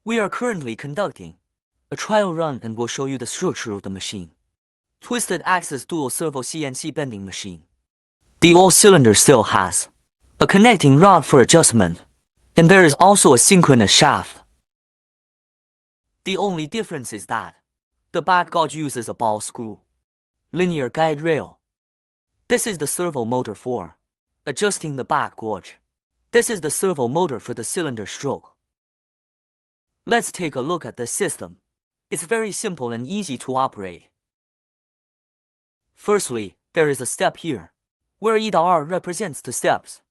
We are currently conducting a trial run and will show you the structure of the machine. Twisted axis dual servo CNC bending machine. The old cylinder still has a connecting rod for adjustment, and there is also a synchronous shaft. The only difference is that the back gauge uses a ball screw, linear guide rail. This is the servo motor for adjusting the back gauge. This is the servo motor for the cylinder stroke. Let's take a look at the system. It's very simple and easy to operate. Firstly, there is a step here, where E to R represents the steps.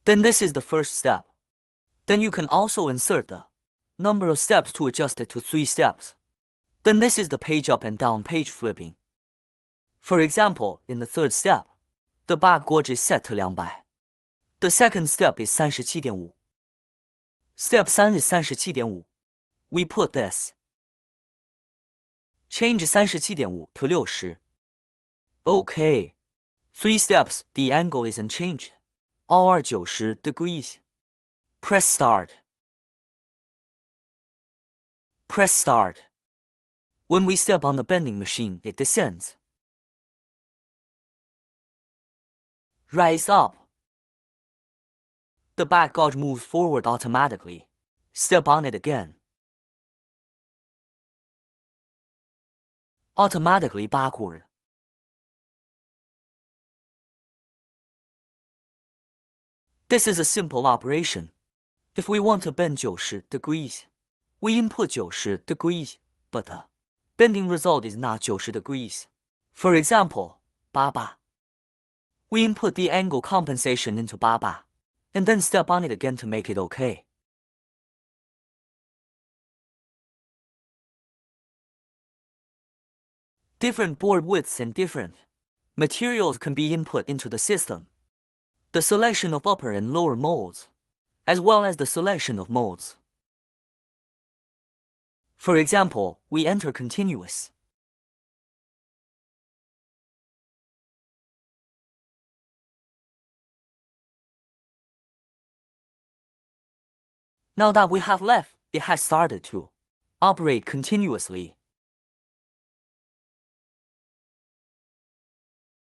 Then this is the first step. Then you can also insert the number of steps to adjust it to 3 steps. Then this is the page up and down page flipping. For example, in the third step, the back gauge is set to 200. The second step is 37.5. Step 3 is 37.5. We put this. Change 37.5 to 60. Okay. 3 steps, the angle isn't changed. All are 90 degrees. Press start. Press start. When we step on the bending machine, it descends. Rise up. The back gauge moves forward automatically. Step on it again. Automatically backward. This is a simple operation. If we want to bend 90 degrees, we input 90 degrees, but the bending result is not 90 degrees. For example, 88. We input the angle compensation into 88, and then step on it again to make it okay. Different board widths and different materials can be input into the system. The selection of upper and lower molds, as well as the selection of molds. For example, we enter continuous. Now that we have left, it has started to operate continuously.